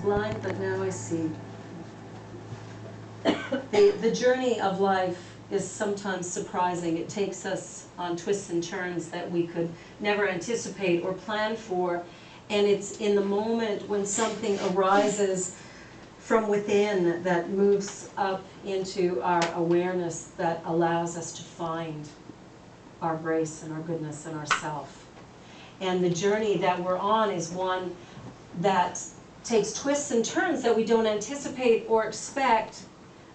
blind, but now I see. The journey of life is sometimes surprising. It takes us on twists and turns that we could never anticipate or plan for. And it's in the moment when something arises from within that moves up into our awareness that allows us to find our grace and our goodness and our self. And the journey that we're on is one that takes twists and turns that we don't anticipate or expect,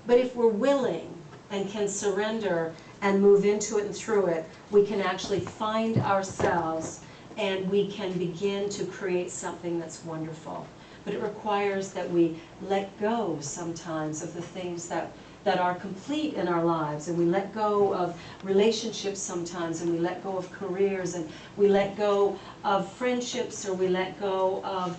but if we're willing and can surrender and move into it and through it, we can actually find ourselves and we can begin to create something that's wonderful. But it requires that we let go sometimes of the things that are complete in our lives, and we let go of relationships sometimes, and we let go of careers, and we let go of friendships, or we let go of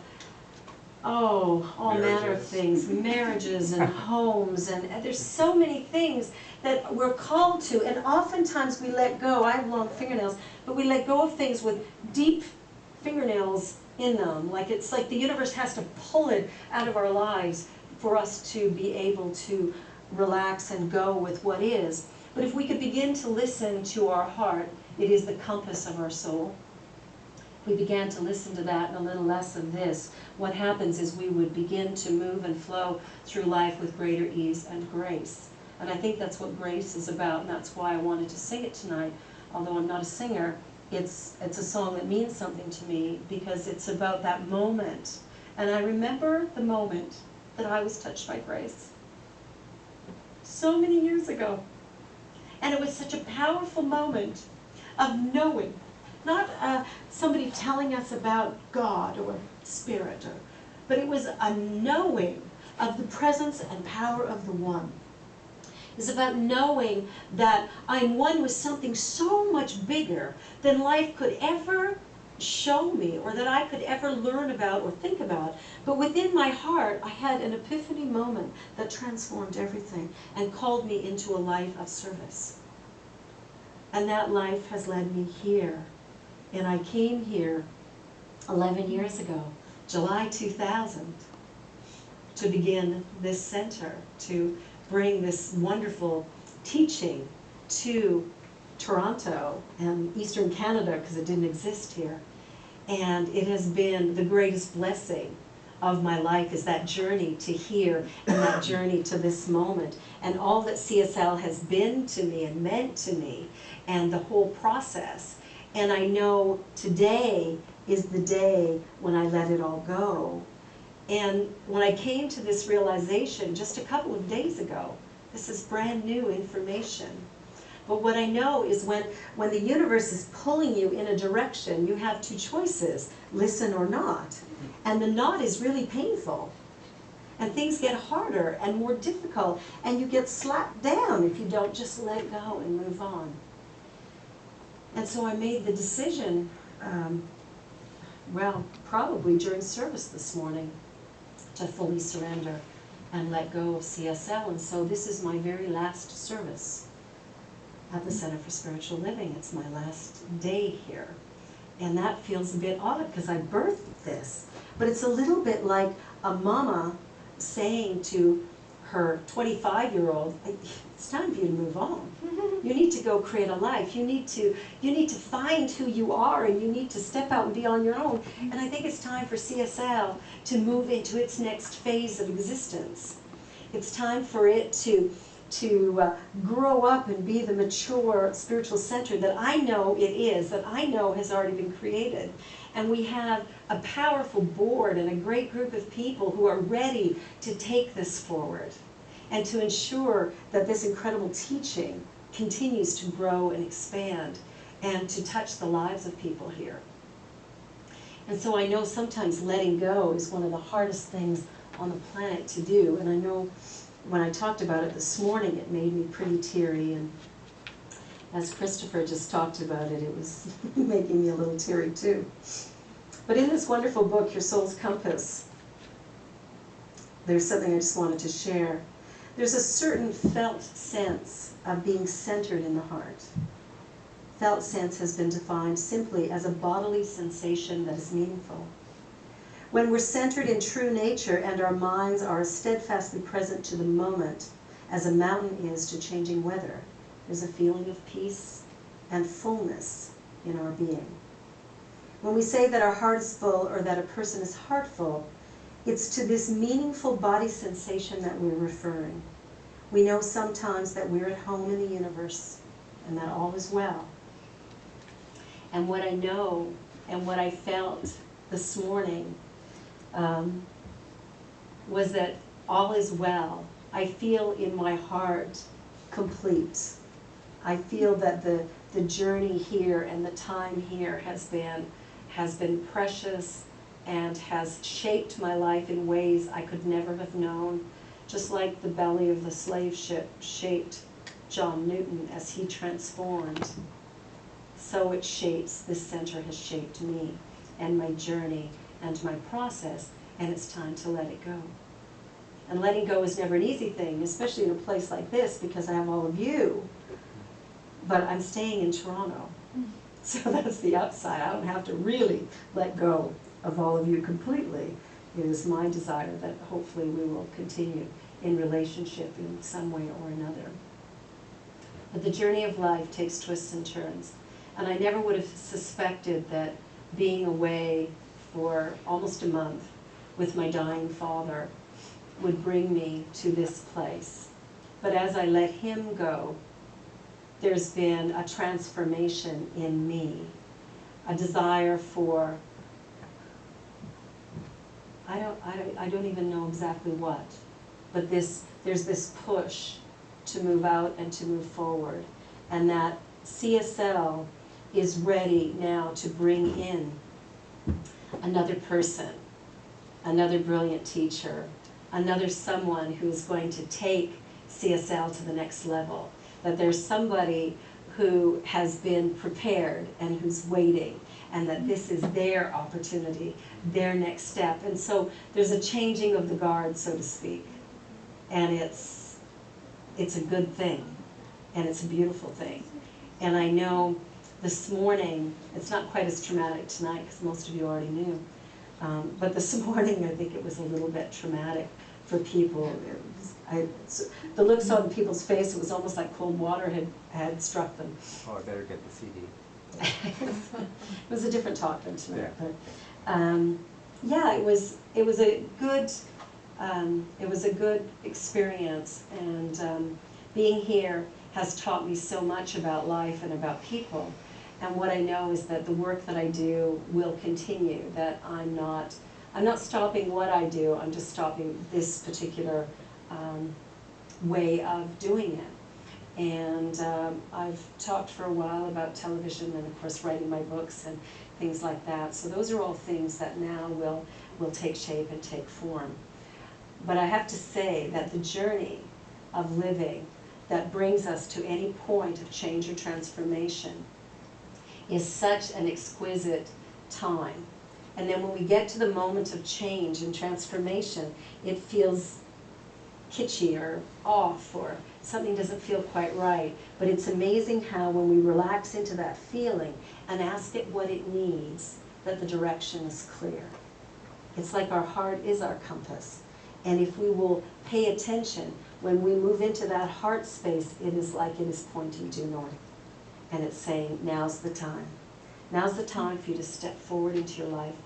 all manner of things, marriages and homes, and there's so many things that we're called to, and oftentimes we let go. I have long fingernails, but we let go of things with deep fingernails in them. It's like the universe has to pull it out of our lives for us to be able to relax and go with what is. But if we could begin to listen to our heart, it is the compass of our soul. We began to listen to that and a little less of this. What happens is we would begin to move and flow through life with greater ease and grace. And I think that's what grace is about, and that's why I wanted to sing it tonight. Although I'm not a singer, it's a song that means something to me because it's about that moment. And I remember the moment that I was touched by grace so many years ago. And it was such a powerful moment of knowing. Not somebody telling us about God or spirit, but it was a knowing of the presence and power of the One. It's about knowing that I'm one with something so much bigger than life could ever show me or that I could ever learn about or think about. But within my heart, I had an epiphany moment that transformed everything and called me into a life of service. And that life has led me here. And I came here 11 years ago, July 2000, to begin this center, to bring this wonderful teaching to Toronto and Eastern Canada, because it didn't exist here. And it has been the greatest blessing of my life, is that journey to here and that journey to this moment. And all that CSL has been to me and meant to me, and the whole process. And I know today is the day when I let it all go. And when I came to this realization just a couple of days ago, this is brand new information. But what I know is when the universe is pulling you in a direction, you have two choices, listen or not. And the not is really painful. And things get harder and more difficult, and you get slapped down if you don't just let go and move on. And so I made the decision, well, probably during service this morning, to fully surrender and let go of CSL. And so this is my very last service at the Center for Spiritual Living. It's my last day here. And that feels a bit odd because I birthed this. But it's a little bit like a mama saying to her 25-year-old, it's time for you to move on. You need to go create a life. You need to find who you are, and you need to step out and be on your own. And I think it's time for CSL to move into its next phase of existence. It's time for it to grow up and be the mature spiritual center that I know it is, that I know has already been created. And we have a powerful board and a great group of people who are ready to take this forward and to ensure that this incredible teaching continues to grow and expand and to touch the lives of people here. And so I know sometimes letting go is one of the hardest things on the planet to do. And I know when I talked about it this morning, it made me pretty teary. And as Christopher just talked about it, it was making me a little teary too. But in this wonderful book, Your Soul's Compass, there's something I just wanted to share. There's a certain felt sense of being centered in the heart. Felt sense has been defined simply as a bodily sensation that is meaningful. When we're centered in true nature and our minds are as steadfastly present to the moment as a mountain is to changing weather, there's a feeling of peace and fullness in our being. When we say that our heart is full or that a person is heartful, it's to this meaningful body sensation that we're referring. We know sometimes that we're at home in the universe and that all is well. And what I know and what I felt this morning was that all is well. I feel in my heart complete. I feel that the journey here and the time here has been precious and has shaped my life in ways I could never have known. Just like the belly of the slave ship shaped John Newton as he transformed, so it shapes, this center has shaped me and my journey and my process, and it's time to let it go. And letting go is never an easy thing, especially in a place like this, because I have all of you, but I'm staying in Toronto. So that's the upside. I don't have to really let go of all of you completely. It is my desire that hopefully we will continue in relationship in some way or another. But the journey of life takes twists and turns. And I never would have suspected that being away for almost a month with my dying father would bring me to this place. But as I let him go, there's been a transformation in me, a desire for, I don't even know exactly what, but there's this push to move out and to move forward, and that CSL is ready now to bring in another person, another brilliant teacher, another someone who's going to take CSL to the next level. That there's somebody who has been prepared and who's waiting, and that this is their opportunity, their next step. And so there's a changing of the guard, so to speak. And it's a good thing, and it's a beautiful thing. And I know this morning, it's not quite as traumatic tonight, because most of you already knew, but this morning I think it was a little bit traumatic for people. The looks on people's face, it was almost like cold water had struck them. Oh, I better get the CD. It was a different talk than tonight. Yeah. But yeah, it was a good experience, and being here has taught me so much about life and about people. And what I know is that the work that I do will continue. That I'm not stopping what I do. I'm just stopping this particular way of doing it. And I've talked for a while about television and, of course, writing my books and things like that. So those are all things that now will take shape and take form. But I have to say that the journey of living that brings us to any point of change or transformation is such an exquisite time. And then when we get to the moment of change and transformation, it feels kitschy or off, or something doesn't feel quite right. But it's amazing how when we relax into that feeling and ask it what it needs, that the direction is clear. It's like our heart is our compass. And if we will pay attention, when we move into that heart space, it is like it is pointing due north. And it's saying, now's the time. Now's the time for you to step forward into your life